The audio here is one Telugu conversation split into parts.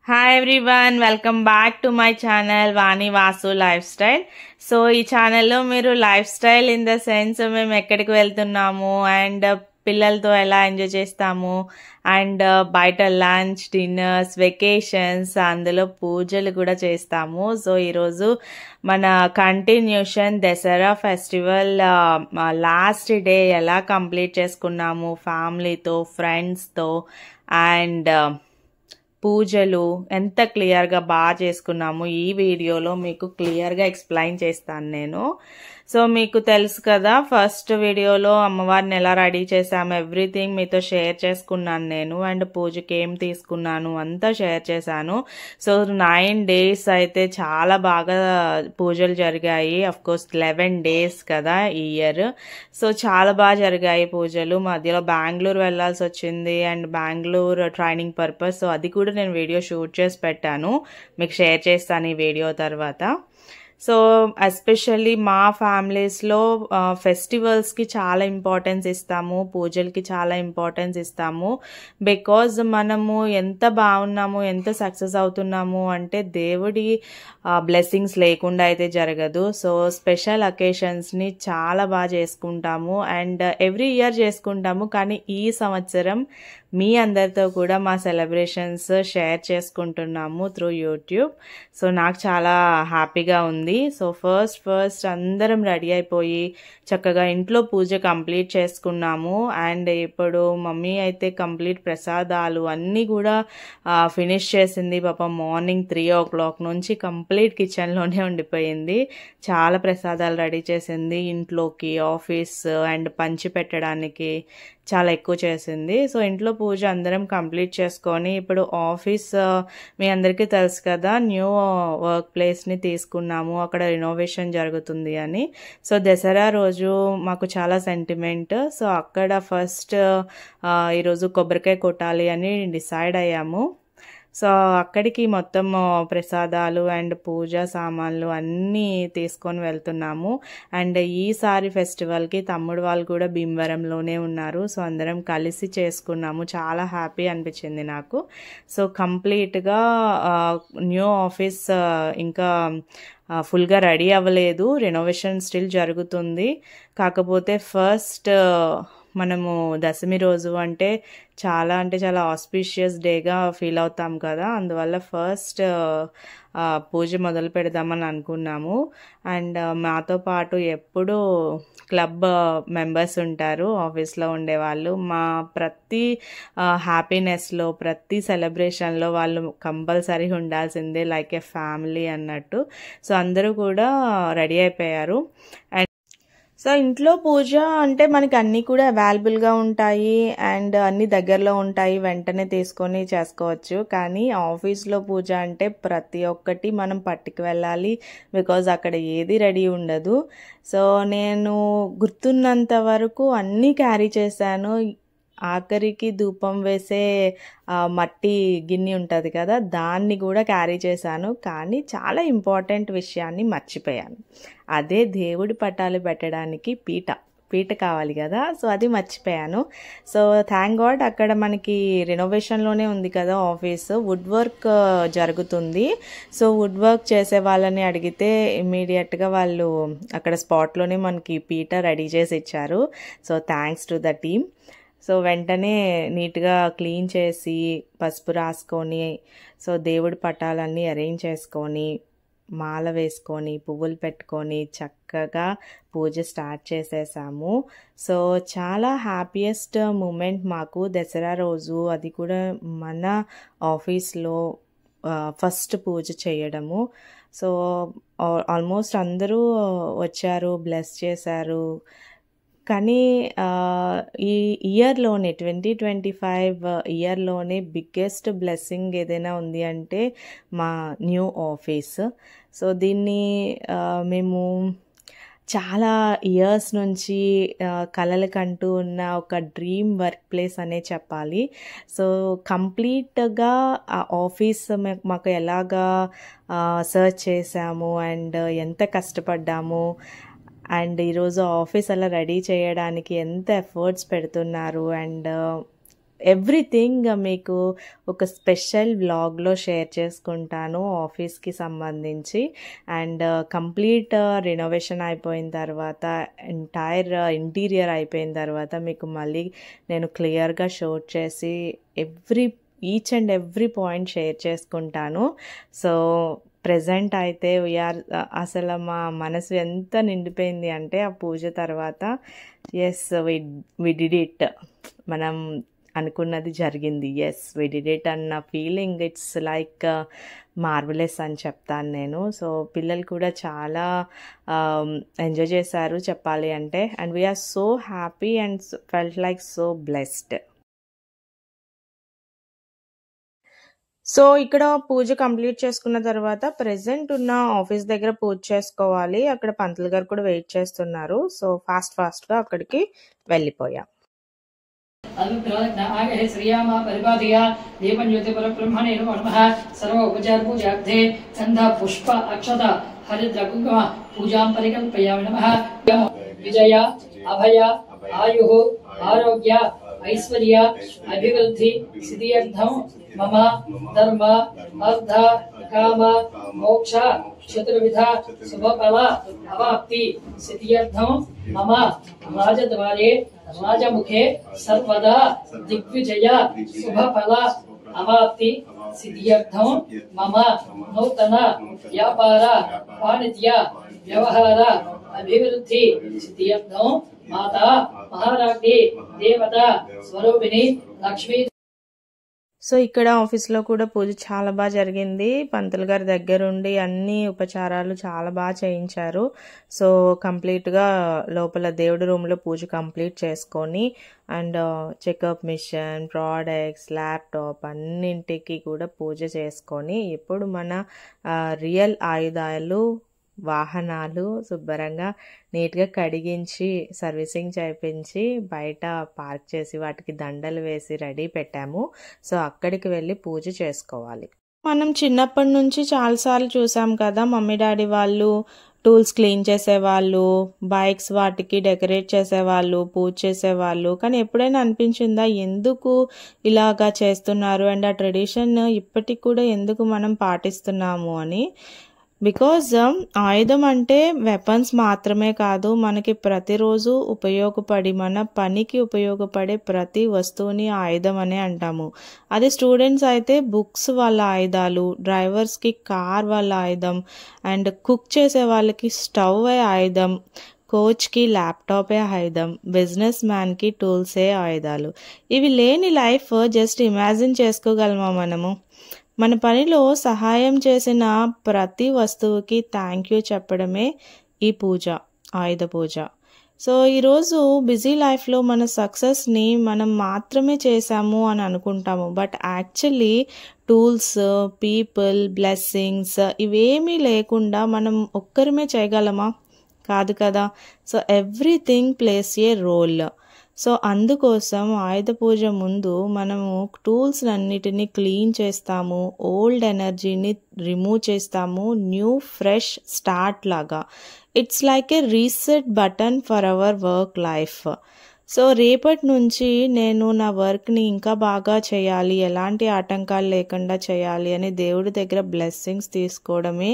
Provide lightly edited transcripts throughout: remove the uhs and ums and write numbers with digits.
Hi everyone, welcome back to my channel Vani Vasu Lifestyle. So ఈ ఛానల్లో మీరు life style in the sense మేము ఎక్కడికి వెళ్తున్నాము అండ్ పిల్లలతో ఎలా ఎంజాయ్ చేస్తాము అండ్ బయట లంచ్ డిన్నర్స్ వెకేషన్స్ అందులో పూజలు కూడా చేస్తాము. సో ఈరోజు మన continuation Dasara festival last day ఎలా కంప్లీట్ చేసుకున్నాము ఫ్యామిలీతో ఫ్రెండ్స్తో అండ్ పూజలు ఎంత క్లియర్గా బాగా చేసుకున్నాము ఈ వీడియోలో మీకు క్లియర్గా ఎక్స్ప్లెయిన్ చేస్తాను నేను. సో మీకు తెలుసు కదా, ఫస్ట్ వీడియోలో అమ్మవారిని ఎలా రెడీ చేసాము ఎవ్రీథింగ్ మీతో షేర్ చేసుకున్నాను నేను. అండ్ పూజకి ఏం తీసుకున్నాను అంతా షేర్ చేశాను. సో 9 days అయితే చాలా బాగా పూజలు జరిగాయి. అఫ్ కోర్స్ 11 days కదా ఈ ఇయర్. సో చాలా బాగా జరిగాయి పూజలు. మధ్యలో బెంగళూరు వెళ్ళాల్సి వచ్చింది and Bengaluru training purpose. So అది కూడా నేను వీడియో షూట్ చేసి పెట్టాను, మీకు షేర్ చేస్తాను ఈ వీడియో తర్వాత. సో ఎస్పెషల్లీ మా ఫ్యామిలీస్లో ఫెస్టివల్స్కి చాలా ఇంపార్టెన్స్ ఇస్తాము, పూజలకి చాలా ఇంపార్టెన్స్ ఇస్తాము. బికాజ్ మనము ఎంత బాగున్నాము ఎంత సక్సెస్ అవుతున్నాము అంటే దేవుడి బ్లెస్సింగ్స్ లేకుండా అయితే జరగదు. సో స్పెషల్ అకేషన్స్ని చాలా బాగా చేసుకుంటాము అండ్ ఎవ్రీ ఇయర్ చేసుకుంటాము. కానీ ఈ సంవత్సరం మీ అందరితో కూడా మా సెలబ్రేషన్స్ షేర్ చేసుకుంటున్నాము త్రూ యూట్యూబ్. సో నాకు చాలా హ్యాపీగా ఉంది. సో ఫస్ట్ అందరం రెడీ అయిపోయి చక్కగా ఇంట్లో పూజ కంప్లీట్ చేసుకున్నాము. అండ్ ఇప్పుడు మమ్మీ అయితే కంప్లీట్ ప్రసాదాలు అన్నీ కూడా ఫినిష్ చేసింది. పాపం మార్నింగ్ 3 o'clock నుంచి కంప్లీట్ కిచెన్లోనే ఉండిపోయింది. చాలా ప్రసాదాలు రెడీ చేసింది ఇంట్లోకి, ఆఫీస్ అండ్ పంచి పెట్టడానికి చాలా ఎక్కువ చేసింది. సో ఇంట్లో పూజ అందరం కంప్లీట్ చేసుకొని ఇప్పుడు ఆఫీస్ మీ అందరికీ తెలుసు కదా, న్యూ వర్క్ ప్లేస్ని తీసుకున్నాము, అక్కడ రినోవేషన్ జరుగుతుంది అని. సో దసరా రోజు మాకు చాలా సెంటిమెంట్. సో అక్కడ ఫస్ట్ ఈరోజు కొబ్బరికాయ కొట్టాలి అని డిసైడ్ అయ్యాము. సో అక్కడికి మొత్తం ప్రసాదాలు అండ్ పూజా సామాన్లు అన్నీ తీసుకొని వెళ్తున్నాము. అండ్ ఈసారి ఫెస్టివల్కి తమ్ముడు వాళ్ళు కూడా భీమవరంలోనే ఉన్నారు. సో అందరం కలిసి చేసుకున్నాము. చాలా హ్యాపీ అనిపించింది నాకు. సో కంప్లీట్గా న్యూ ఆఫీస్ ఇంకా ఫుల్గా రెడీ అవ్వలేదు, రెనోవేషన్ స్టిల్ జరుగుతుంది. కాకపోతే ఫస్ట్ మనము దశమి రోజు అంటే చాలా ఆస్పిషియస్ డేగా ఫీల్ అవుతాం కదా, అందువల్ల ఫస్ట్ పూజ మొదలు పెడదామని అనుకున్నాము. అండ్ మాతో పాటు ఎప్పుడూ క్లబ్ మెంబర్స్ ఉంటారు ఆఫీస్లో ఉండేవాళ్ళు. మా ప్రతి హ్యాపీనెస్లో ప్రతి సెలబ్రేషన్లో వాళ్ళు కంపల్సరీ ఉండాల్సిందే, లైక్ ఏ ఫ్యామిలీ అన్నట్టు. సో అందరూ కూడా రెడీ అయిపోయారు. అండ్ సో ఇంట్లో పూజ అంటే మనకి అన్నీ కూడా అవైలబుల్గా ఉంటాయి అండ్ అన్నీ దగ్గరలో ఉంటాయి, వెంటనే తీసుకొని చేసుకోవచ్చు. కానీ ఆఫీస్లో పూజ అంటే ప్రతి ఒక్కటి మనం పట్టుకు వెళ్ళాలి, బికాజ్ అక్కడ ఏది రెడీ ఉండదు. సో నేను గుర్తున్నంత వరకు అన్నీ క్యారీ చేశాను. ఆఖరికి ధూపం వేసే మట్టి గిన్నె ఉంటుంది కదా, దాన్ని కూడా క్యారీ చేశాను. కానీ చాలా ఇంపార్టెంట్ విషయాన్ని మర్చిపోయాను. అదే దేవుడి పటాలు పెట్టడానికి పీట కావాలి కదా, సో అది మర్చిపోయాను. సో థ్యాంక్ గాడ్ అక్కడ మనకి రెనోవేషన్లోనే ఉంది కదా ఆఫీస్, వుడ్ వర్క్ జరుగుతుంది. సో వుడ్ వర్క్ చేసే వాళ్ళని అడిగితే ఇమ్మీడియట్గా వాళ్ళు అక్కడ స్పాట్లోనే మనకి పీట రెడీ చేసి ఇచ్చారు. So thanks to the team. So వెంటనే నీట్గా క్లీన్ చేసి పసుపు రాసుకొని సో దేవుడి పటాలన్నీ అరేంజ్ చేసుకొని మాల వేసుకొని పువ్వులు పెట్టుకొని చక్కగా పూజ స్టార్ట్ చేసేసాము. సో చాలా హ్యాపీయెస్ట్ మూమెంట్ మాకు దసరా రోజు, అది కూడా మన ఆఫీస్లో ఫస్ట్ పూజ చేయడము. సో ఆల్మోస్ట్ అందరూ వచ్చారు, బ్లెస్ చేశారు. కానీ ఈ ఇయర్లోనే 2025 ఇయర్లోనే బిగ్గెస్ట్ బ్లెస్సింగ్ ఏదైనా ఉంది అంటే మా న్యూ ఆఫీస్. సో దీన్ని మేము చాలా ఇయర్స్ నుంచి కలలకంటూ ఉన్న ఒక డ్రీమ్ వర్క్ ప్లేస్ అనే చెప్పాలి. సో కంప్లీట్గా ఆ ఆఫీస్ మాకు ఎలాగా సర్చ్ చేసాము అండ్ ఎంత కష్టపడ్డాము అండ్ ఈరోజు ఆఫీస్ అలా రెడీ చేయడానికి ఎంత ఎఫర్ట్స్ పెడుతున్నారు అండ్ ఎవ్రీథింగ్ మీకు ఒక స్పెషల్ వ్లాగ్లో షేర్ చేసుకుంటాను ఆఫీస్కి సంబంధించి. అండ్ కంప్లీట్ రినోవేషన్ అయిపోయిన తర్వాత, ఎంటైర్ ఇంటీరియర్ అయిపోయిన తర్వాత మీకు మళ్ళీ నేను క్లియర్గా షో చేసి each and every point share చేసుకుంటాను. సో ప్రెజెంట్ అయితే అసలు మా మనసు ఎంత నిండిపోయింది అంటే ఆ పూజ తర్వాత, ఎస్ వి డిడ్ ఇట్, మనం అనుకున్నది జరిగింది, ఎస్ వి డిడ్ ఇట్ అన్న ఫీలింగ్ ఇట్స్ లైక్ మార్వెలస్ అని చెప్తాను నేను. సో పిల్లలు కూడా చాలా ఎంజాయ్ చేశారు చెప్పాలి అంటే. And we are so happy and felt like so blessed. So ఇక్కడ పూజ కంప్లీట్ చేసుకున్న తర్వాత ప్రెసెంట్ ఉన్న ఆఫీస్ దగ్గర పూజ చేసుకోవాలి. అక్కడ పంతులు గారు కూడా వెయిట్ చేస్తున్నారు. సో ఫాస్ట్ గా అక్కడికి వెళ్ళిపోయాం. శ్రీయామ పరిపాదయ దీపం జ్యోతి పరబ్రహ్మణే నమః. సర్వ ఉపచార పూజార్థే గంధ పుష్ప అక్షత హరిద్ర కుంకుమ పూజాం పరికల్పయామి నమః. విజయ అభయ ఆయు ఆరోగ్య ఐశ్వర్య అభివృద్ధి సిద్ధ్యర్థం మమ ధర్మ అర్థ కామ మోక్ష చతుర్విధ శుభఫల అవాప్తి సిద్ధ్యర్థం మమ రాజద్వారే రాజముఖే సర్వదా దిగ్విజయ శుభఫల అవాప్తి సిద్ధ్యర్థం మమ నూతన వ్యాపార వాణిజ్య వ్యవహార అభివృద్ధి సిద్ధ్యర్థం మాతా మహారాజ్ఞి దేవత స్వరూపిణి లక్ష్మీ. సో ఇక్కడ ఆఫీస్లో కూడా పూజ చాలా బాగా జరిగింది. పంతులు గారి దగ్గరుండి అన్ని ఉపచారాలు చాలా బాగా చేయించారు. సో కంప్లీట్గా లోపల దేవుడి రూమ్లో పూజ కంప్లీట్ చేసుకొని and checkup machine, products, laptop అన్నింటికి కూడా పూజ చేసుకొని ఇప్పుడు మన రియల్ ఆయుధాలు, వాహనాలు శుభ్రంగా నీట్గా కడిగించి సర్వీసింగ్ చేయించి బయట పార్క్ చేసి వాటికి దండలు వేసి రెడీ పెట్టాము. సో అక్కడికి వెళ్ళి పూజ చేసుకోవాలి. మనం చిన్నప్పటి నుంచి చాలాసార్లు చూసాం కదా, మమ్మీ డాడీ వాళ్ళు టూల్స్ క్లీన్ చేసేవాళ్ళు, బైక్స్ వాటికి డెకరేట్ చేసేవాళ్ళు, పూజ చేసేవాళ్ళు. కానీ ఎప్పుడైనా అనిపించిందా ఎందుకు ఇలాగా చేస్తున్నారు అండ్ ఆ ట్రెడిషన్ ఇప్పటికి కూడా ఎందుకు మనం పాటిస్తున్నాము అని? బికాజ్ ఆయుధం అంటే వెపన్స్ మాత్రమే కాదు, మనకి ప్రతిరోజు ఉపయోగపడి మన పనికి ఉపయోగపడే ప్రతి వస్తువుని ఆయుధం అనే అంటాము. అదే స్టూడెంట్స్ అయితే బుక్స్ వాళ్ళ ఆయుధాలు, డ్రైవర్స్కి కార్ వాళ్ళ ఆయుధం, అండ్ కుక్ చేసే వాళ్ళకి స్టవ్ ఆయుధం, కోచ్కి ల్యాప్టాపే ఆయుధం, బిజినెస్ మ్యాన్కి టూల్సే ఆయుధాలు. ఇవి లేని లైఫ్ జస్ట్ ఇమాజిన్ చేసుకోగలమా మనము? మన పనిలో సహాయం చేసిన ప్రతి వస్తువుకి థ్యాంక్ యూ చెప్పడమే ఈ పూజ, ఆయుధ పూజ. సో ఈరోజు బిజీ లైఫ్లో మన సక్సెస్ని మనం మాత్రమే చేసాము అని అనుకుంటాము. But actually tools, people, blessings ఇవేమీ లేకుండా మనం ఒక్కరిమే చేయగలమా? కాదు కదా. సో ఎవ్రీథింగ్ ప్లేస్ ఏ రోల్. సో అందుకోసం ఆయుధ పూజ ముందు మనము టూల్స్ అన్నిటినీ క్లీన్ చేస్తాము, ఓల్డ్ ఎనర్జీని రిమూవ్ చేస్తాము, న్యూ ఫ్రెష్ స్టార్ట్ లాగా. It's like a reset button for hour work life. So రేపటి నుంచి నేను నా వర్క్ని ఇంకా బాగా చేయాలి, ఎలాంటి ఆటంకాలు లేకుండా చేయాలి అని దేవుడి దగ్గర బ్లెస్సింగ్స్ తీసుకోవడమే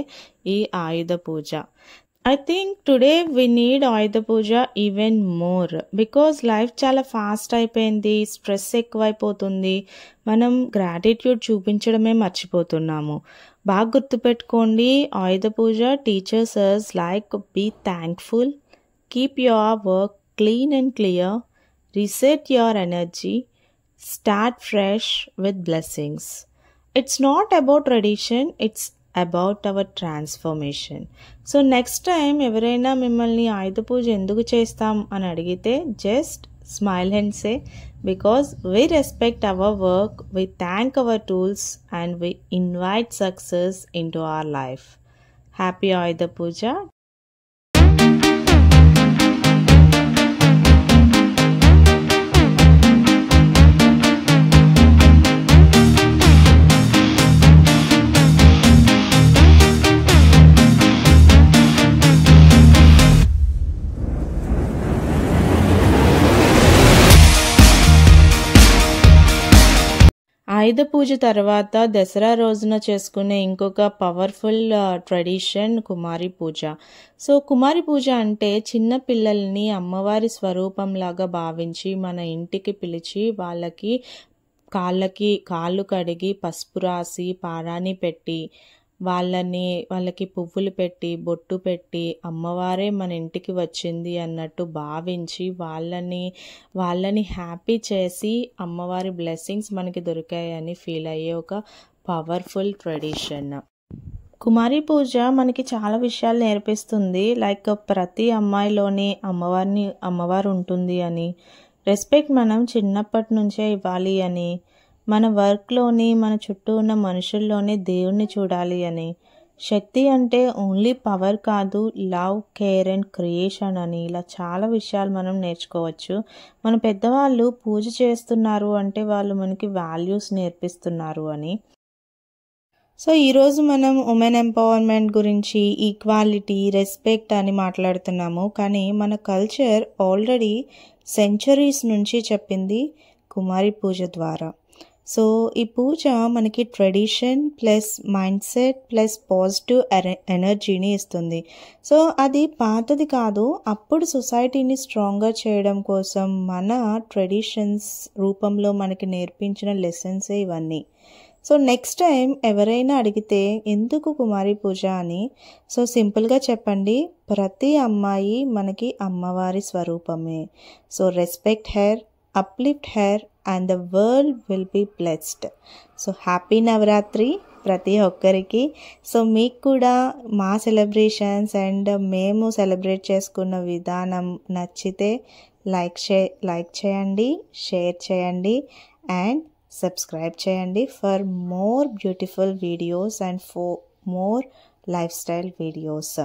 ఈ ఆయుధ పూజ. I think today we need Ayudha Puja even more because life చాలా ఫాస్ట్ అయిపోయింది, స్ట్రెస్ ఎక్కువైపోతుంది, మనం గ్రాటిట్యూడ్ చూపించడమే మర్చిపోతున్నాము. బాగా గుర్తుపెట్టుకోండి, ఆయుధ పూజ teachers us like be thankful, keep your work clean and clear, reset your energy, start fresh with blessings. It's not about tradition, it's about our transformation. So next time ఎవరైనా మిమ్మల్ని ఆయుధ పూజ ఎందుకు చేస్తాం అని అడిగితే just smile and say, because we respect our work, we thank our tools and we invite success into our life. Happy Ayudha Puja. ఆయుధ పూజ తర్వాత దసరా రోజున చేసుకునే ఇంకొక పవర్ఫుల్ ట్రెడిషన్ కుమారి పూజ. సో కుమారి పూజ అంటే చిన్న పిల్లల్ని అమ్మవారి స్వరూపంలాగా భావించి మన ఇంటికి పిలిచి వాళ్ళకి కాళ్ళు కడిగి పసుపు రాసి పారాని పెట్టి వాళ్ళకి పువ్వులు పెట్టి బొట్టు పెట్టి అమ్మవారే మన ఇంటికి వచ్చింది అన్నట్టు భావించి వాళ్ళని హ్యాపీ చేసి అమ్మవారి బ్లెస్సింగ్స్ మనకి దొరికాయని ఫీల్ అయ్యే ఒక పవర్ఫుల్ ట్రెడిషన్. కుమారి పూజ మనకి చాలా విషయాలు నేర్పిస్తుంది. లైక్ ప్రతి అమ్మాయిలోని అమ్మవారు ఉంటుంది అని, రెస్పెక్ట్ మనం చిన్నప్పటి నుంచే ఇవ్వాలి అని, మన వర్క్లోని మన చుట్టూ ఉన్న మనుషుల్లోనే దేవుణ్ణి చూడాలి అని, శక్తి అంటే ఓన్లీ పవర్ కాదు, లవ్, కేర్ అండ్ క్రియేషన్ అని, ఇలా చాలా విషయాలు మనం నేర్చుకోవచ్చు. మన పెద్దవాళ్ళు పూజ చేస్తున్నారు అంటే వాళ్ళు మనకి వాల్యూస్ నేర్పిస్తున్నారు అని. సో ఈరోజు మనం ఉమెన్ ఎంపవర్మెంట్ గురించి, ఈక్వాలిటీ, రెస్పెక్ట్ అని మాట్లాడుతున్నాము. కానీ మన కల్చర్ ఆల్రెడీ సెంచరీస్ నుంచి చెప్పింది కుమారి పూజ ద్వారా. సో ఈ పూజ మనకి tradition plus mind set plus positive ఎనర్జీని ఇస్తుంది. సో అది పాతది కాదు, అప్పుడు సొసైటీని స్ట్రాంగ్గా చేయడం కోసం మన ట్రెడిషన్స్ రూపంలో మనకి నేర్పించిన లెసన్సే ఇవన్నీ. సో నెక్స్ట్ టైం ఎవరైనా అడిగితే ఎందుకు కుమారి పూజ అని, సో సింపుల్గా చెప్పండి, ప్రతి అమ్మాయి మనకి అమ్మవారి స్వరూపమే. So respect her, uplift her and the world will be blessed. So happy Navaratri ప్రతి ఒక్కరికి. సో మీకు కూడా మా సెలబ్రేషన్స్ అండ్ మేము సెలబ్రేట్ చేసుకున్న విధానం నచ్చితే లైక్ చేయండి, షేర్ చేయండి అండ్ సబ్స్క్రైబ్ చేయండి for more beautiful videos and for more life style videos.